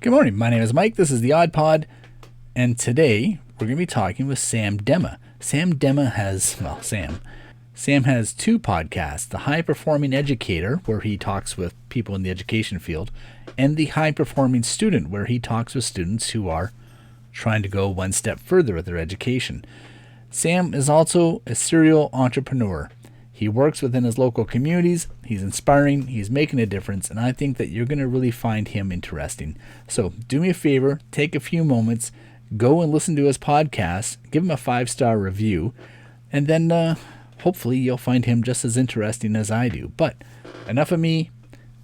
Good morning. My name is Mike. This is the Aud Pod, and today we're going to be talking with Sam Demma. Sam has two podcasts: the High Performing Educator, where he talks with people in the education field, and the High Performing Student, where he talks with students who are trying to go one step further with their education. Sam is also a serial entrepreneur. He works within his local communities. He's inspiring. He's making a difference. And I think that you're going to really find him interesting. So do me a favor, take a few moments, go and listen to his podcast, give him a 5-star review, and then hopefully you'll find him just as interesting as I do. But enough of me.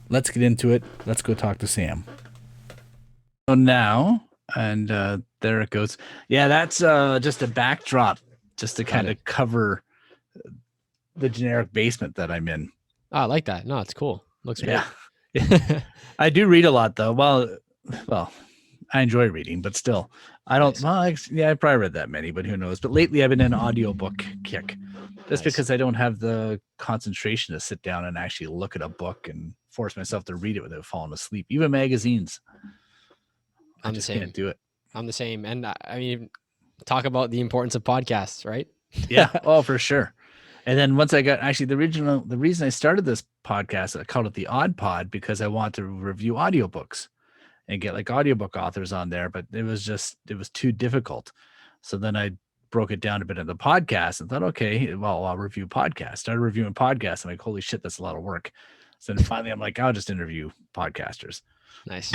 Let's get into it. Let's go talk to Sam. So now, and there it goes. Yeah, that's just a backdrop just to kind of cover the generic basement that I'm in. Oh, I like that. No, it's cool. Looks great. Yeah. I do read a lot though. Well, I enjoy reading, but still, I don't. Nice. Well, I probably read that many, but who knows? But lately, I've been in an audiobook kick, just because I don't have the concentration to sit down and actually look at a book and force myself to read it without falling asleep. Even magazines, I just can't do it. I'm the same, and I mean, talk about the importance of podcasts, right? Yeah. Oh, for sure. And then once I got the reason I started this podcast, I called it the Aud Pod, because I want to review audiobooks and get like audiobook authors on there, but it was too difficult. So then I broke it down a bit in the podcast and thought, okay, well, I'll review podcasts. Started reviewing podcasts. I'm like, holy shit, that's a lot of work. So then finally I'm like, I'll just interview podcasters. Nice.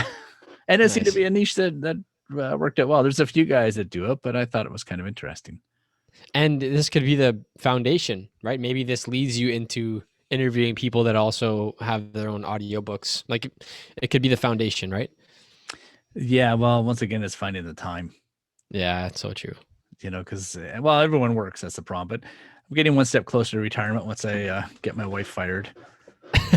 And it seemed to be a niche that worked out well. There's a few guys that do it, but I thought it was kind of interesting. And this could be the foundation, right? Maybe this leads you into interviewing people that also have their own audiobooks. Like it could be the foundation, right? Yeah. Well, once again, it's finding the time. Yeah, it's so true. Because, everyone works. That's the problem. But I'm getting one step closer to retirement once I get my wife fired.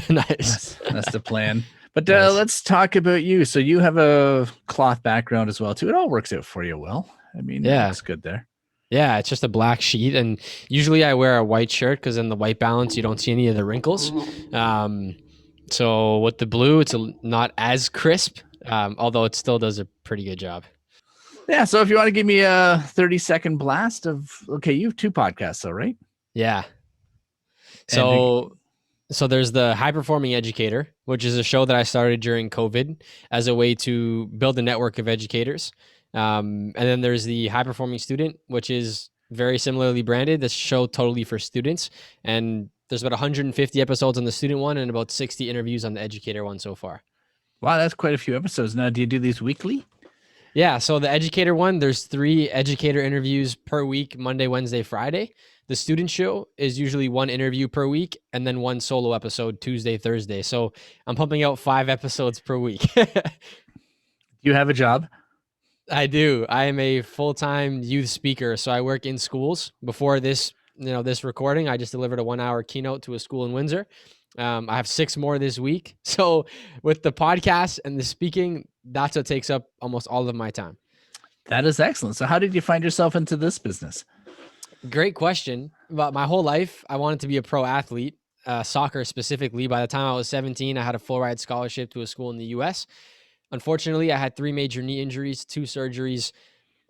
Nice. That's the plan. But let's talk about you. So you have a cloth background as well, too. It all works out for you well. I mean, it looks good there. Yeah, it's just a black sheet, and usually I wear a white shirt because in the white balance you don't see any of the wrinkles. So with the blue, it's not as crisp, although it still does a pretty good job. Yeah. So if you want to give me a 30-second blast of, okay, you have two podcasts, though, right? Yeah. So there's the High Performing Educator, which is a show that I started during COVID as a way to build a network of educators. And then there's the High Performing Student, which is very similarly branded. This show totally for students. And there's about 150 episodes on the student one and about 60 interviews on the educator one so far. Wow, that's quite a few episodes. Now, do you do these weekly? Yeah. So the educator one, there's 3 educator interviews per week, Monday, Wednesday, Friday. The student show is usually 1 interview per week and then 1 solo episode Tuesday, Thursday. So I'm pumping out 5 episodes per week. Do you have a job? I do. I am a full-time youth speaker. So I work in schools. Before this, this recording, I just delivered a 1-hour keynote to a school in Windsor. I have 6 more this week. So with the podcast and the speaking, that's what takes up almost all of my time. That is excellent. So how did you find yourself into this business? Great question. But my whole life, I wanted to be a pro athlete, soccer specifically. By the time I was 17, I had a full ride scholarship to a school in the US. Unfortunately, I had 3 major knee injuries, 2 surgeries,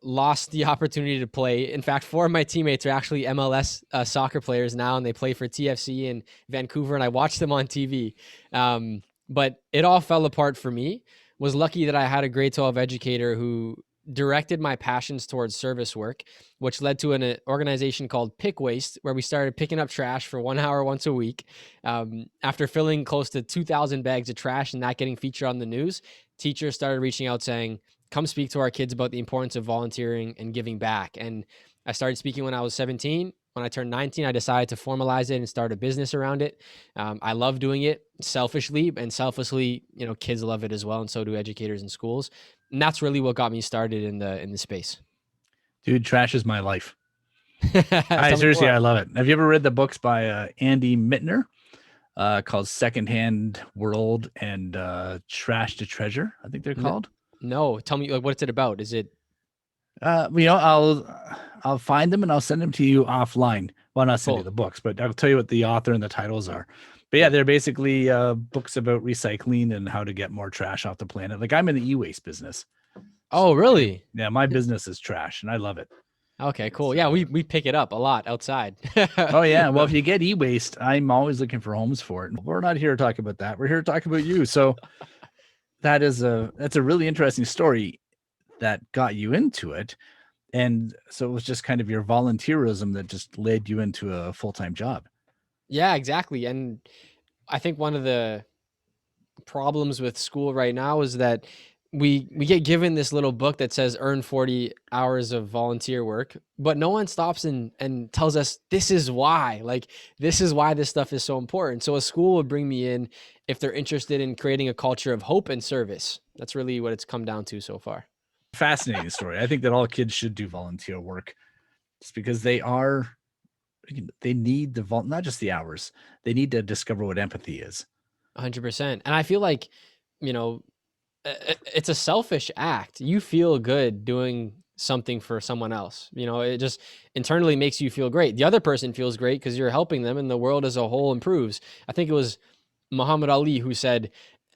lost the opportunity to play. In fact, 4 of my teammates are actually MLS soccer players now, and they play for TFC in Vancouver, and I watched them on TV. But it all fell apart for me. Was lucky that I had a grade 12 educator who directed my passions towards service work, which led to an organization called Pick Waste, where we started picking up trash for 1 hour once a week. After filling close to 2,000 bags of trash and not getting featured on the news, teachers started reaching out saying, come speak to our kids about the importance of volunteering and giving back. And I started speaking when I was 17. When I turned 19, I decided to formalize it and start a business around it. I love doing it selfishly, and selflessly, kids love it as well. And so do educators in schools. And that's really what got me started in the space. Dude, trash is my life. Seriously, I love it. Have you ever read the books by Andy Mittner called Secondhand World and Trash to Treasure? I think they're called. No, tell me, what's it about? Is it? I'll find them and I'll send them to you offline. Well, not send you Cool. the books, but I'll tell you what the author and the titles are. But yeah, Cool. they're basically books about recycling and how to get more trash off the planet. Like I'm in the e-waste business. So Oh, really? my business is trash and I love it. Okay, It's cool. Yeah, we pick it up a lot outside. oh yeah. Well, if you get e-waste, I'm always looking for homes for it. We're not here to talk about that. We're here to talk about you. So that's a really interesting story that got you into it. And so it was just kind of your volunteerism that just led you into a full-time job. Yeah, exactly. And I think one of the problems with school right now is that we get given this little book that says earn 40 hours of volunteer work, but no one stops and tells us this is why. Like, this is why this stuff is so important. So a school would bring me in if they're interested in creating a culture of hope and service. That's really what it's come down to so far. Fascinating story. I think that all kids should do volunteer work just because they need not just the hours. They need to discover what empathy is. 100%. And I feel like, you know, it's a selfish act. You feel good doing something for someone else. You know, it just internally makes you feel great. The other person feels great because you're helping them and the world as a whole improves. I think it was Muhammad Ali who said,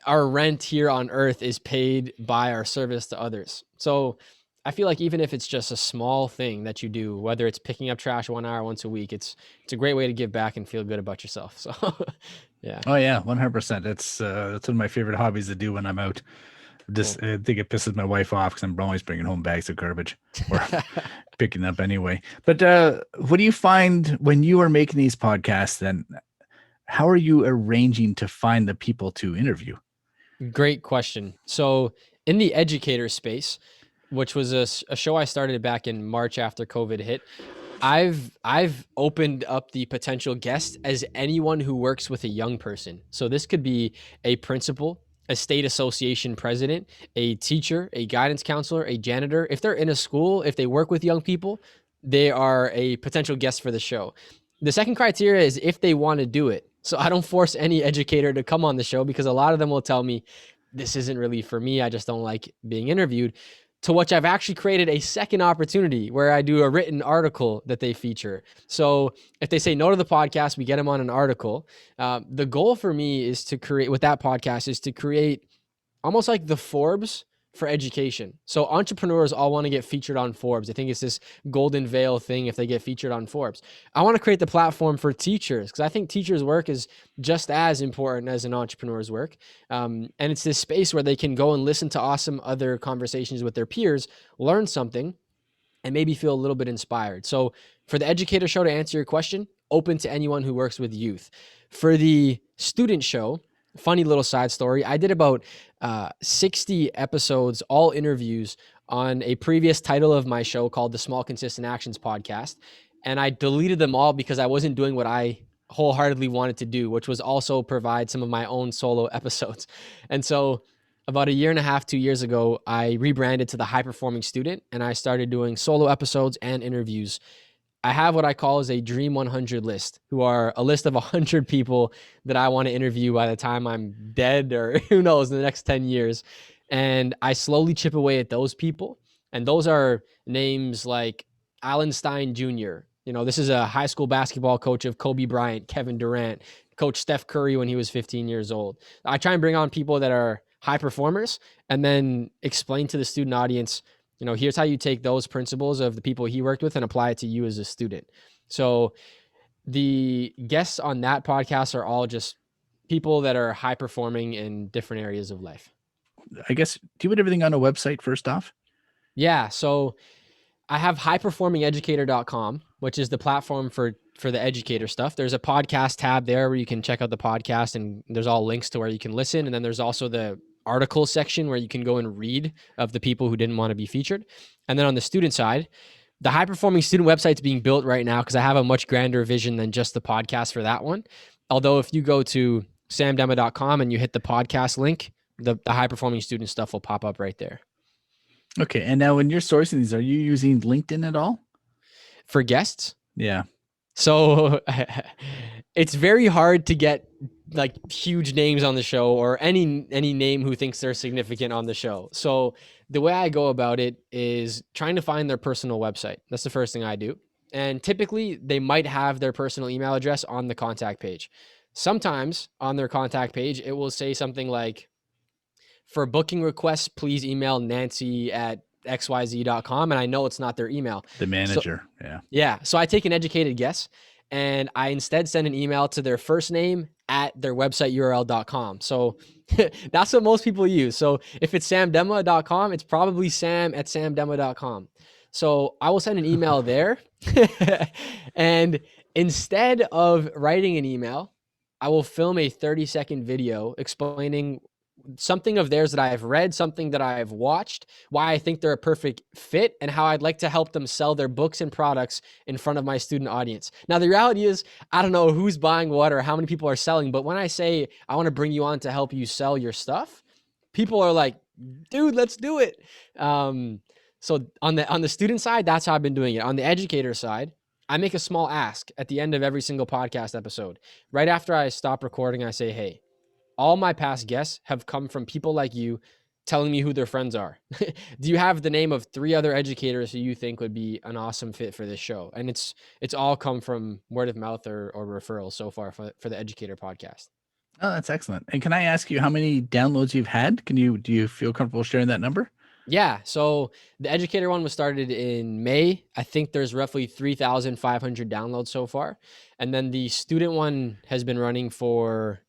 our rent here on earth is paid by our service to others. So I feel like even if it's just a small thing that you do, whether it's picking up trash 1 hour once a week, it's a great way to give back and feel good about yourself. So yeah. Oh yeah, 100%. That's one of my favorite hobbies to do when I'm out. Just Cool. I think it pisses my wife off because I'm always bringing home bags of garbage or picking up anyway. But what do you find when you are making these podcasts? Then how are you arranging to find the people to interview? Great question. So in the educator space, which was a show I started back in March after COVID hit, I've opened up the potential guest as anyone who works with a young person. So this could be a principal, a state association president, a teacher, a guidance counselor, a janitor. If they're in a school, if they work with young people, they are a potential guest for the show. The second criteria is if they want to do it. So I don't force any educator to come on the show because a lot of them will tell me this isn't really for me. I just don't like being interviewed. To which I've actually created a second opportunity where I do a written article that they feature. So if they say no to the podcast, we get them on an article. The goal for me is to create with that podcast is to create almost like the Forbes for education. So entrepreneurs all want to get featured on Forbes. I think it's this golden veil thing if they get featured on Forbes. I want to create the platform for teachers because I think teachers' work is just as important as an entrepreneur's work. And it's this space where they can go and listen to awesome other conversations with their peers, learn something, and maybe feel a little bit inspired. So for the educator show, to answer your question, open to anyone who works with youth. For the student show, funny little side story, I did about 60 episodes, all interviews on a previous title of my show called the Small Consistent Actions Podcast. And I deleted them all because I wasn't doing what I wholeheartedly wanted to do, which was also provide some of my own solo episodes. And so about a year and a half, 2 years ago, I rebranded to the High Performing Student and I started doing solo episodes and interviews. I have what I call as a Dream 100 list, who are a list of 100 people that I want to interview by the time I'm dead or who knows, in the next 10 years. And I slowly chip away at those people. And those are names like Alan Stein Jr. You know, this is a high school basketball coach of Kobe Bryant, Kevin Durant, coach Steph Curry when he was 15 years old. I try and bring on people that are high performers and then explain to the student audience, you know, here's how you take those principles of the people he worked with and apply it to you as a student. So the guests on that podcast are all just people that are high performing in different areas of life. I guess, do you put everything on a website first off? Yeah. So I have highperformingeducator.com, which is the platform for the educator stuff. There's a podcast tab there where you can check out the podcast and there's all links to where you can listen. And then there's also the article section where you can go and read of the people who didn't want to be featured. And then on the student side, the high performing student website's being built right now because I have a much grander vision than just the podcast for that one. Although if you go to samdemma.com and you hit the podcast link, the high performing student stuff will pop up right there. Okay. And now when you're sourcing these, are you using LinkedIn at all? For guests? Yeah. So it's very hard to get like huge names on the show or any name who thinks they're significant on the show. So the way I go about it is trying to find their personal website. That's the first thing I do. And typically they might have their personal email address on the contact page. Sometimes on their contact page, it will say something like, for booking requests, please email Nancy at xyz.com. And I know it's not their email. The So manager. Yeah. yeah. So I take an educated guess and I instead send an email to their first name at their website URL.com. So that's what most people use. So if it's samdemma.com, it's probably sam at samdemma.com. So I will send an email there. And instead of writing an email, I will film a 30-second video explaining something of theirs that I have read, something that I have watched, why I think they're a perfect fit, and how I'd like to help them sell their books and products in front of my student audience. Now, the reality is, I don't know who's buying what or how many people are selling, but when I say I want to bring you on to help you sell your stuff, people are like, dude, let's do it. So on the student side, that's how I've been doing it. On the educator side, I make a small ask at the end of every single podcast episode. Right after I stop recording, I say, hey, all my past guests have come from people like you telling me who their friends are. Do you have the name of 3 other educators who you think would be an awesome fit for this show? And it's all come from word of mouth or referrals so far for the educator podcast. Oh, that's excellent. And can I ask you how many downloads you've had? Do you feel comfortable sharing that number? Yeah. So the educator one was started in May. I think there's roughly 3,500 downloads so far. And then the student one has been running for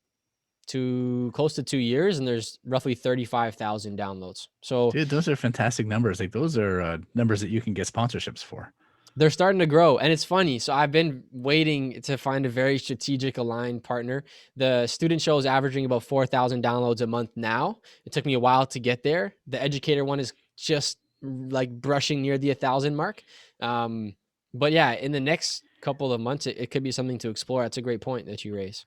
close to 2 years, and there's roughly 35,000 downloads. So Dude, those are fantastic numbers. Like those are numbers that you can get sponsorships for. they're starting to grow, and it's funny. So I've been waiting to find a very strategic aligned partner. The student show is averaging about 4,000 downloads a month now. It took me a while to get there. The educator one is just like brushing near the 1,000 mark. But yeah, in the next couple of months, it could be something to explore. That's a great point that you raise.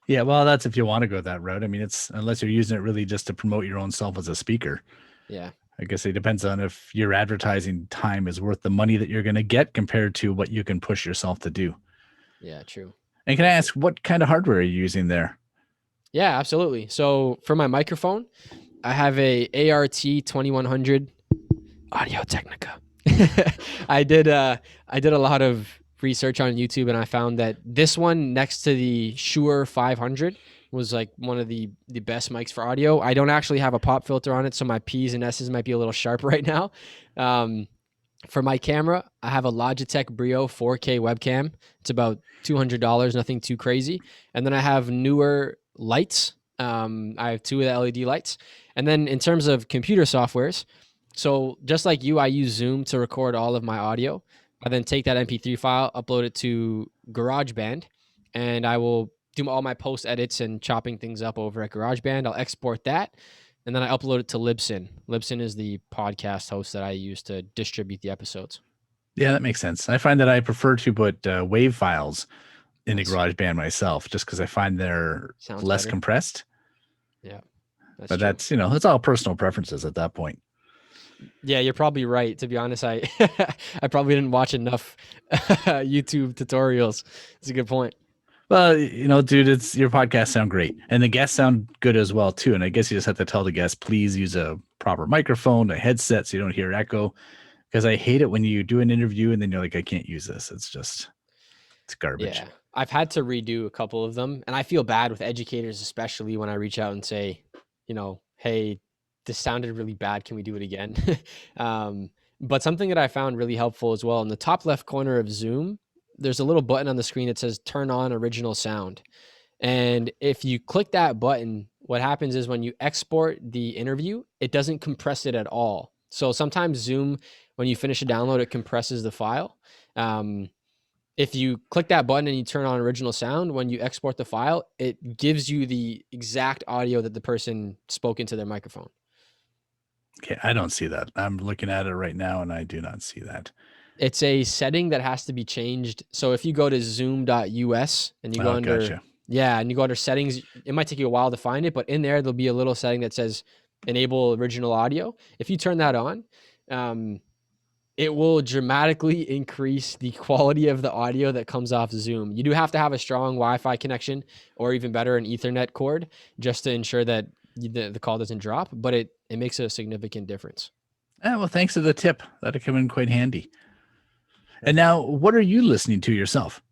Yeah, well, that's if you want to go that route. I mean, it's unless you're using it really just to promote your own self as a speaker. Yeah. I guess it depends on if your advertising time is worth the money that you're going to get compared to what you can push yourself to do. Yeah, true. And can I ask what kind of hardware are you using there? Yeah, absolutely. So for my microphone, I have a ART 2100 audiotechnica. I did a lot of research on YouTube, and I found that this one next to the Shure 500 was like one of the best mics for audio. I don't actually have a pop filter on it, so my P's and S's might be a little sharp right now. For my camera, I have a Logitech Brio 4K webcam. It's about $200, nothing too crazy. And then I have newer lights. I have 2 of the LED lights. And then in terms of computer softwares, so just like you, I use Zoom to record all of my audio. I then take that MP3 file, upload it to GarageBand, and I will do all my post edits and chopping things up over at GarageBand. I'll export that, and then I upload it to Libsyn. Libsyn is the podcast host that I use to distribute the episodes. Yeah, that makes sense. I find that I prefer to put WAV files into Nice. GarageBand myself, just because I find they're Sounds less better. compressed. Yeah, But true. that's it's all personal preferences at that point. Yeah, you're probably right. To be honest, I I probably didn't watch enough YouTube tutorials. It's a good point. Well, dude, it's your podcasts sound great, and the guests sound good as well too. And I guess you just have to tell the guests, please use a proper microphone, a headset, so you don't hear echo. Because I hate it when you do an interview and then you're like, I can't use this. It's garbage. Yeah, I've had to redo a couple of them, and I feel bad with educators, especially when I reach out and say, hey, this sounded really bad. Can we do it again? But something that I found really helpful as well, in the top left corner of Zoom, there's a little button on the screen that says turn on original sound. And if you click that button, what happens is when you export the interview, it doesn't compress it at all. So sometimes Zoom, when you finish a download, it compresses the file. If you click that button and you turn on original sound, when you export the file, it gives you the exact audio that the person spoke into their microphone. Okay, I don't see that. I'm looking at it right now and I do not see that. It's a setting that has to be changed. So if you go to zoom.us and you go under, gotcha. yeah, and you go under settings, it might take you a while to find it, but in there, there'll be a little setting that says enable original audio. If you turn that on, it will dramatically increase the quality of the audio that comes off Zoom. You do have to have a strong Wi-Fi connection, or even better, an Ethernet cord, just to ensure that the call doesn't drop, but it makes a significant difference. Well, thanks for the tip. That'll come in quite handy. And now, what are you listening to yourself?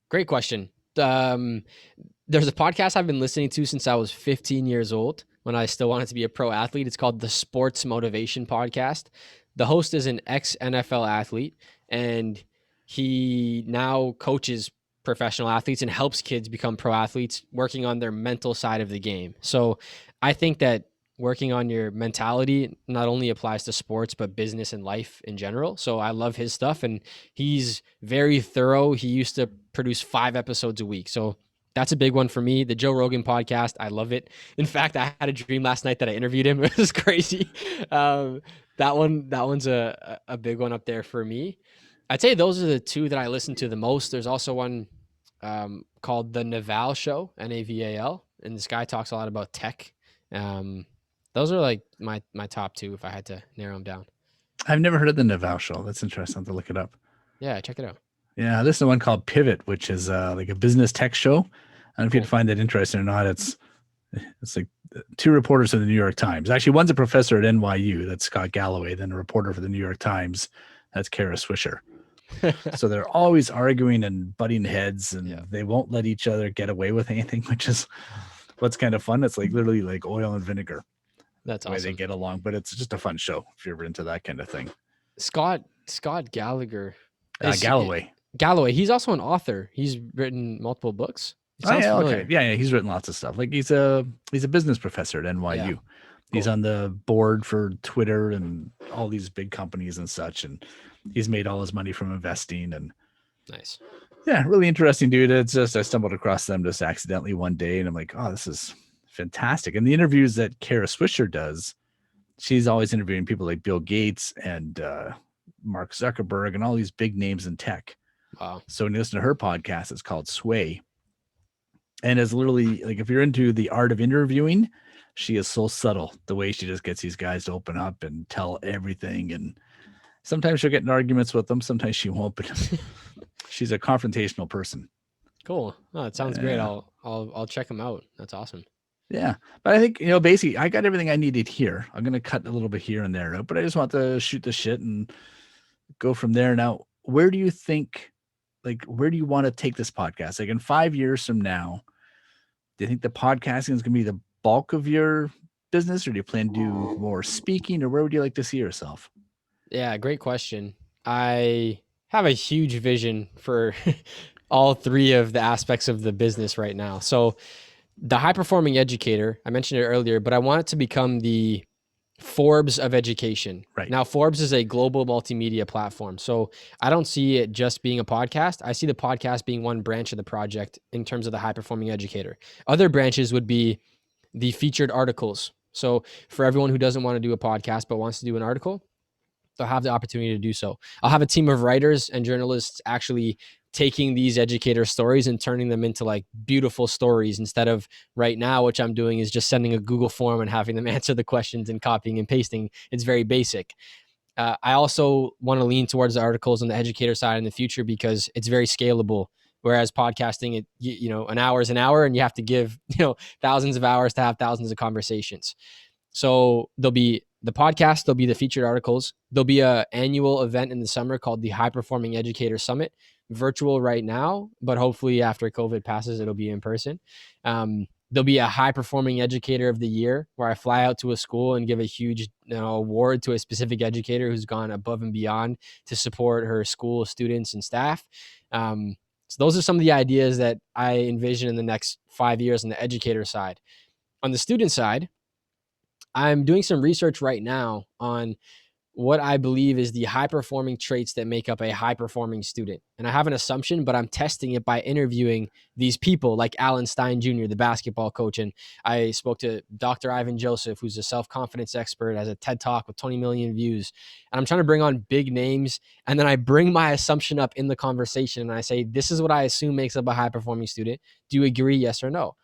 Great question. There's a podcast I've been listening to since I was 15 years old when I still wanted to be a pro athlete. It's called the Sports Motivation Podcast. The host is an ex-NFL athlete, and he now coaches professional athletes and helps kids become pro athletes, working on their mental side of the game. So I think that working on your mentality not only applies to sports, but business and life in general. So I love his stuff, and he's very thorough. He used to produce 5 episodes a week. So that's a big one for me. The Joe Rogan podcast, I love it. In fact, I had a dream last night that I interviewed him. It was crazy. That one's a big one up there for me. I'd say those are the 2 that I listen to the most. There's also one called The Naval Show, Naval, and this guy talks a lot about tech. Those are like my top 2 if I had to narrow them down. I've never heard of the Naval Show. That's interesting. I'll have to look it up. Yeah, check it out. Yeah, this is one called Pivot, which is like a business tech show. I don't know if you'd find that interesting or not. It's like 2 reporters of the New York Times. Actually, one's a professor at NYU. That's Scott Galloway. Then a reporter for the New York Times. That's Kara Swisher. So they're always arguing and butting heads, and they won't let each other get away with anything, which is what's kind of fun. It's like literally like oil and vinegar. That's the way awesome. they get along, but it's just a fun show if you're ever into that kind of thing. Scott Gallagher. Galloway. He's also an author. He's written multiple books. Okay. Yeah. He's written lots of stuff. Like he's a business professor at NYU. Yeah. He's on the board for Twitter and all these big companies and such. And he's made all his money from investing. And nice. Yeah, really interesting dude. It's just I stumbled across them just accidentally one day, and I'm like, oh, this is fantastic. And the interviews that Kara Swisher does, she's always interviewing people like Bill Gates and Mark Zuckerberg and all these big names in tech. Wow. So when you listen to her podcast, it's called Sway. And it's literally like, if you're into the art of interviewing, she is so subtle the way she just gets these guys to open up and tell everything. And sometimes she'll get in arguments with them. Sometimes she won't, but she's a confrontational person. Cool. Oh, it sounds great. I'll check them out. That's awesome. Yeah. But I think, basically I got everything I needed here. I'm going to cut a little bit here and there, but I just want to shoot the shit and go from there. Now, where do you think, where do you want to take this podcast? Like in 5 years from now, do you think the podcasting is going to be the bulk of your business, or do you plan to do more speaking, or where would you like to see yourself? Yeah, great question. I have a huge vision for all 3 of the aspects of the business right now. So the high performing educator, I mentioned it earlier, but I want it to become the Forbes of education. Right. Now, Forbes is a global multimedia platform. So I don't see it just being a podcast. I see the podcast being one branch of the project in terms of the high performing educator. Other branches would be the featured articles. So for everyone who doesn't want to do a podcast but wants to do an article, they'll have the opportunity to do so. I'll have a team of writers and journalists actually taking these educator stories and turning them into like beautiful stories, instead of right now, which I'm doing is just sending a Google form and having them answer the questions and copying and pasting. It's very basic. I also want to lean towards the articles on the educator side in the future because it's very scalable. Whereas podcasting, an hour is an hour, and you have to give, thousands of hours to have thousands of conversations. So there'll be the podcast, there'll be the featured articles. There'll be an annual event in the summer called the High Performing Educator Summit, virtual right now, but hopefully after COVID passes, it'll be in person. There'll be a high performing educator of the year where I fly out to a school and give a huge award to a specific educator who's gone above and beyond to support her school students and staff. So those are some of the ideas that I envision in the next 5 years on the educator side. On the student side, I'm doing some research right now on what I believe is the high-performing traits that make up a high-performing student. And I have an assumption, but I'm testing it by interviewing these people like Alan Stein Jr., the basketball coach. And I spoke to Dr. Ivan Joseph, who's a self-confidence expert, has a TED Talk with 20 million views. And I'm trying to bring on big names. And then I bring my assumption up in the conversation. And I say, this is what I assume makes up a high-performing student. Do you agree, yes or no?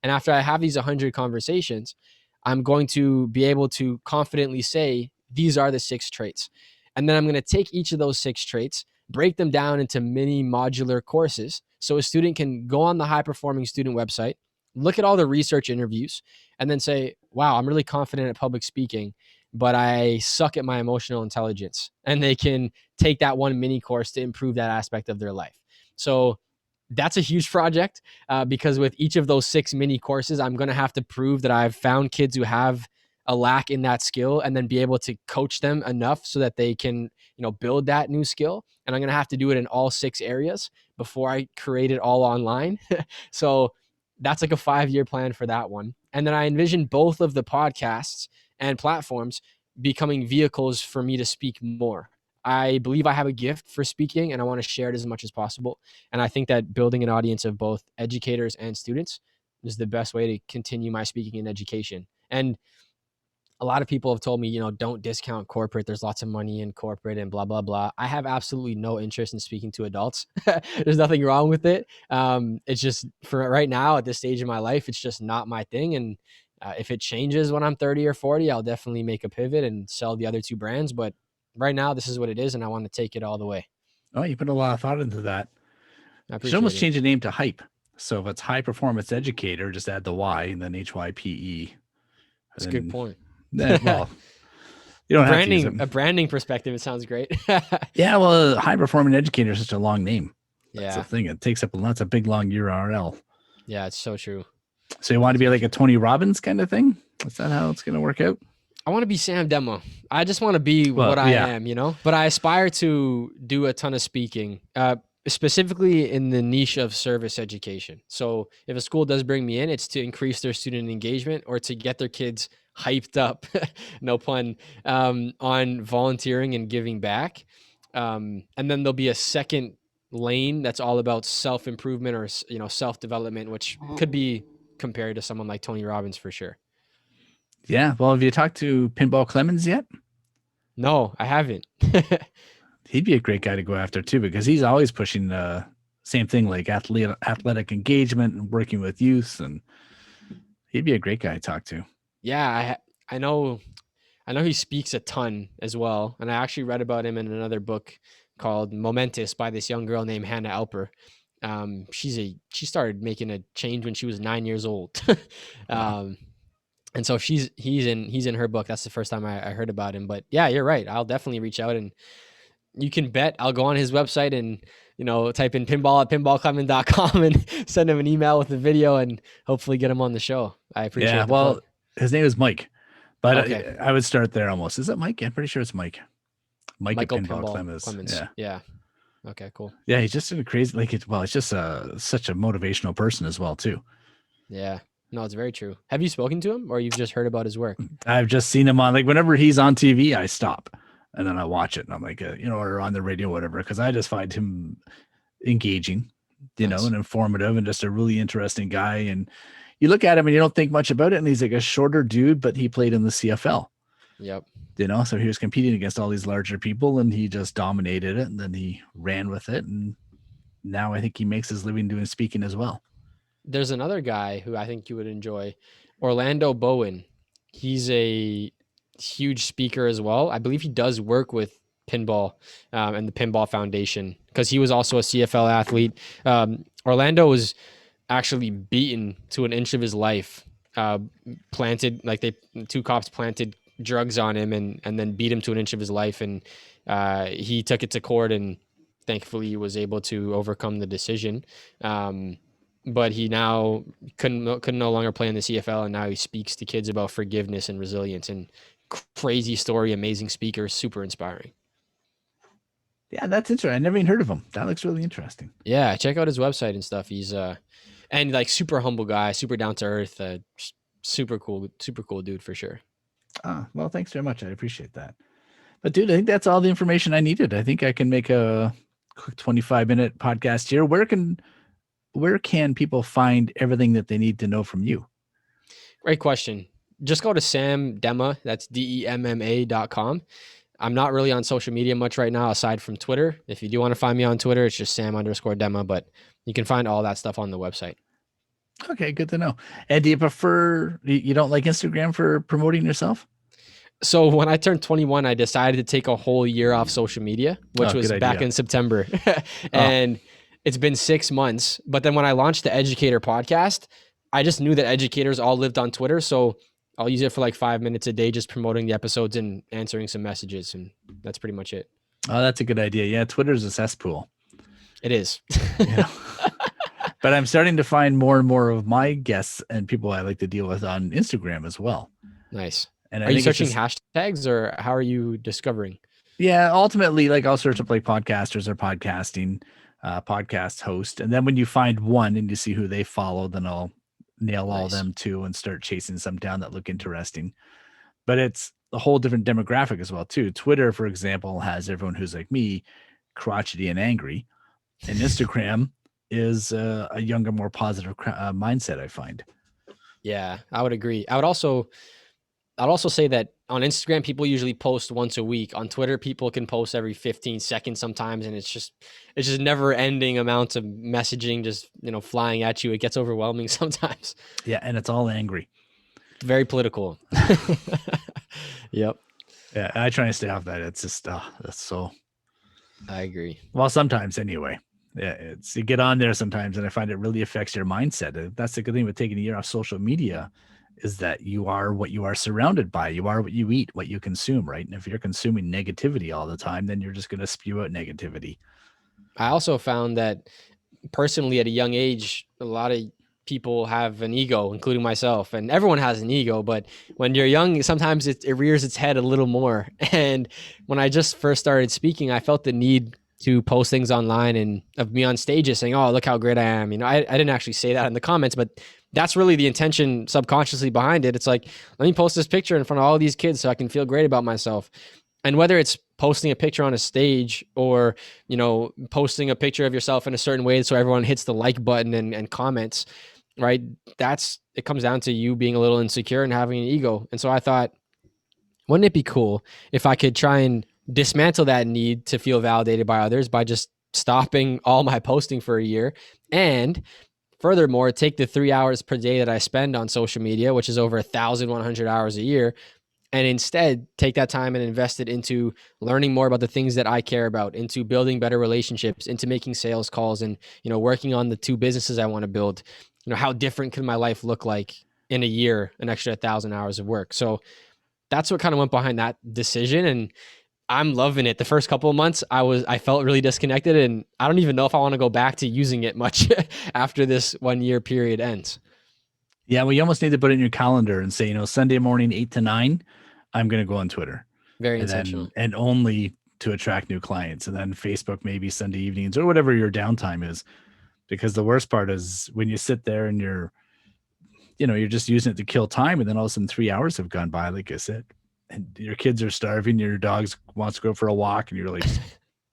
And after I have these 100 conversations, I'm going to be able to confidently say, these are the 6 traits. And then I'm going to take each of those 6 traits, break them down into mini modular courses. So a student can go on the high performing student website, look at all the research interviews, and then say, wow, I'm really confident at public speaking, but I suck at my emotional intelligence, and they can take that one mini course to improve that aspect of their life. So that's a huge project, because with each of those 6 mini courses, I'm going to have to prove that I've found kids who have a lack in that skill, and then be able to coach them enough so that they can, build that new skill. And I'm going to have to do it in all 6 areas before I create it all online. So that's like a 5-year plan for that one. And then I envision both of the podcasts and platforms becoming vehicles for me to speak more. I believe I have a gift for speaking, and I want to share it as much as possible. And I think that building an audience of both educators and students is the best way to continue my speaking in education. And a lot of people have told me, don't discount corporate. There's lots of money in corporate and blah, blah, blah. I have absolutely no interest in speaking to adults. There's nothing wrong with it. It's just, for right now at this stage of my life, it's just not my thing. And if it changes when I'm 30 or 40, I'll definitely make a pivot and sell the other 2 brands. But right now, this is what it is, and I want to take it all the way. Oh, you put a lot of thought into that. I You should appreciate almost it. change the name to Hype. So if it's High Performance Educator, just add the Y and then HYPE. That's a good point. Well, you don't have to use it. A branding perspective, it sounds great. Yeah, well, High Performing Educator is such a long name. That's Yeah. the thing. It takes up lots of big, long URL. Yeah, it's so true. So you want to be like a Tony Robbins kind of thing? Is that how it's going to work out? I want to be Sam Demma. I just want to be what I am, but I aspire to do a ton of speaking, specifically in the niche of service education. So if a school does bring me in, it's to increase their student engagement or to get their kids hyped up, no pun, on volunteering and giving back. And then there'll be a second lane that's all about self-improvement or, self-development, which could be compared to someone like Tony Robbins for sure. Yeah. Well, have you talked to Pinball Clemens yet? No, I haven't. He'd be a great guy to go after too, because he's always pushing the same thing, like athletic engagement and working with youth, and he'd be a great guy to talk to. Yeah, I know he speaks a ton as well, and I actually read about him in another book called Momentous by this young girl named Hannah Alper. She started making a change when she was 9 years old. Wow. And so he's in her book. That's the first time I heard about him. But yeah, you're right. I'll definitely reach out, and you can bet I'll go on his website and, type in pinball at pinballclement.com and send him an email with the video and hopefully get him on the show. I appreciate it. Yeah, well, his name is Mike, but okay. I would start there almost. Is it Mike? I'm pretty sure it's Mike. Michael Pinball Clemens. Yeah. Okay, cool. Yeah, he's just a crazy, it's just such a motivational person as well too. Yeah. No, it's very true. Have you spoken to him, or you've just heard about his work? I've just seen him on, whenever he's on TV, I stop and then I watch it, and I'm like, or on the radio, whatever, because I just find him engaging, nice. And informative, and just a really interesting guy. And you look at him and you don't think much about it, and he's like a shorter dude, but he played in the CFL. Yep. So he was competing against all these larger people, and he just dominated it, and then he ran with it, and now I think he makes his living doing speaking as well. There's another guy who I think you would enjoy, Orlando Bowen. He's a huge speaker as well. I believe he does work with pinball and the Pinball Foundation, because he was also a CFL athlete. Orlando was actually beaten to an inch of his life, two cops planted drugs on him and then beat him to an inch of his life. And he took it to court, and thankfully he was able to overcome the decision. But he now couldn't no longer play in the CFL, and now he speaks to kids about forgiveness and resilience. And crazy story, amazing speaker, super inspiring. Yeah, that's interesting. I never even heard of him. That looks really interesting. Yeah, check out his website and stuff. He's and super humble guy, super down to earth, super cool dude for sure. Well, thanks very much. I appreciate that. But dude, I think that's all the information I needed. I think I can make a quick 25-minute podcast here. Where can people find everything that they need to know from you? Great question. Just go to Sam Demma. That's DEMMA.com. I'm not really on social media much right now, aside from Twitter. If you do want to find me on Twitter, it's just Sam_Demma, but you can find all that stuff on the website. Okay, good to know. And do you don't like Instagram for promoting yourself? So when I turned 21, I decided to take a whole year off social media, which was back in September. And it's been 6 months. But then when I launched the Educator podcast, I just knew that educators all lived on Twitter. So I'll use it for like 5 minutes a day, just promoting the episodes and answering some messages. And that's pretty much it. Oh, that's a good idea. Yeah. Twitter's a cesspool. It is. Yeah. But I'm starting to find more and more of my guests and people I like to deal with on Instagram as well. Nice. And are you searching hashtags, or how are you discovering? Yeah, ultimately, like I'll search up like podcasters or podcasting, podcast host. And then when you find one and you see who they follow, then I'll nail all of them too and start chasing some down that look interesting. But it's a whole different demographic as well too. Twitter, for example, has everyone who's like me, crotchety and angry. And Instagram is a younger, more positive mindset, I find. Yeah, I would agree. I'd also say that on Instagram, people usually post once a week. On Twitter, people can post every 15 seconds sometimes, and it's just never ending amounts of messaging just, flying at you. It gets overwhelming sometimes. Yeah, and it's all angry. Very political. Yep. Yeah, I try to stay off that. It's just that's so. I agree. Well, sometimes anyway. Yeah, it's you get on there sometimes, and I find it really affects your mindset. That's the good thing with taking a year off social media, is that you are what you are surrounded by. You are what you eat, what you consume, right? And if you're consuming negativity all the time, then you're just going to spew out negativity. I also found that personally at a young age, a lot of people have an ego, including myself, and everyone has an ego, but when you're young, sometimes it rears its head a little more. And when I just first started speaking, I felt the need to post things online and of me on stages saying, "Oh, look how great I am." I didn't actually say that in the comments, but that's really the intention subconsciously behind it. It's like, let me post this picture in front of all these kids so I can feel great about myself. And whether it's posting a picture on a stage or, posting a picture of yourself in a certain way so everyone hits the like button and comments, right? It comes down to you being a little insecure and having an ego. And so I thought, wouldn't it be cool if I could try and dismantle that need to feel validated by others by just stopping all my posting for a year, and furthermore, take the 3 hours per day that I spend on social media, which is over 1,100 hours a year, and instead take that time and invest it into learning more about the things that I care about, into building better relationships, into making sales calls, and, working on the 2 businesses I want to build. How different could my life look like in a year, an extra 1,000 hours of work? So that's what kind of went behind that decision. And I'm loving it. The first couple of months, I felt really disconnected, and I don't even know if I want to go back to using it much after this 1 year period ends. Yeah, well, you almost need to put it in your calendar and say, Sunday morning, 8 to 9, I'm going to go on Twitter. Very intentional. And only to attract new clients. And then Facebook, maybe Sunday evenings or whatever your downtime is. Because the worst part is when you sit there and you're just using it to kill time, and then all of a sudden 3 hours have gone by, like I said, and your kids are starving, your dogs wants to go for a walk, and you're like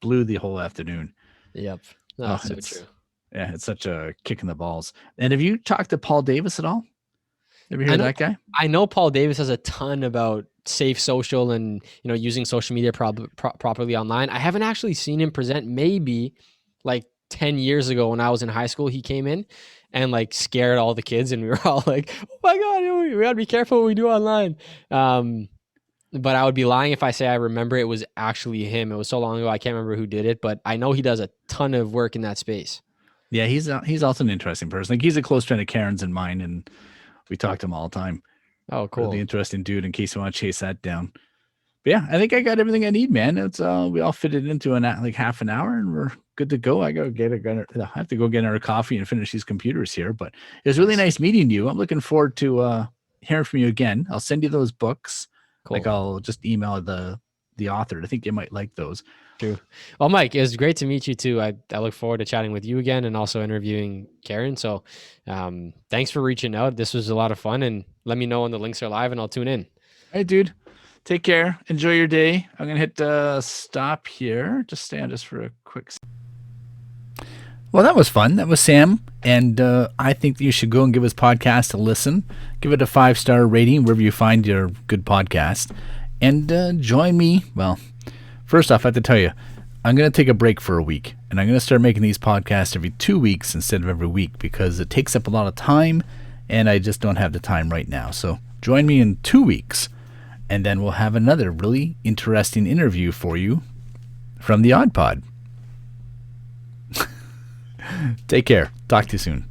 blew the whole afternoon. Yep. That's so true. Yeah, it's such a kick in the balls. And have you talked to Paul Davis at all? Ever heard of that guy? I know Paul Davis has a ton about safe social and, using social media properly online. I haven't actually seen him present. Maybe like 10 years ago when I was in high school, he came in and like scared all the kids, and we were all like, "Oh my God, we gotta be careful what we do online." But I would be lying if I say I remember it was actually him. It was so long ago, I can't remember who did it, but I know he does a ton of work in that space. Yeah, he's also an interesting person. Like, he's a close friend of Karen's and mine, and we talk to him all the time. Oh, cool. Really interesting dude, in case you want to chase that down. But yeah, I think I got everything I need, man. It's we all fit it into like half an hour, and we're good to go. I have to go get our coffee and finish these computers here. But it was really nice meeting you. I'm looking forward to hearing from you again. I'll send you those books. Cool. Like, I'll just email the author. I think you might like those. True. Well, Mike, it was great to meet you too. I look forward to chatting with you again and also interviewing Karen. So thanks for reaching out. This was a lot of fun, and let me know when the links are live and I'll tune in. Hey, dude. Take care. Enjoy your day. I'm going to hit stop here. Just stay on just for a quick. Well, that was fun. That was Sam. And I think that you should go and give his podcast a listen. Give it a 5-star rating wherever you find your good podcast. And join me. Well, first off, I have to tell you, I'm going to take a break for a week. And I'm going to start making these podcasts every 2 weeks instead of every week, because it takes up a lot of time, and I just don't have the time right now. So join me in 2 weeks. And then we'll have another really interesting interview for you from the Aud Pod. Take care. Talk to you soon.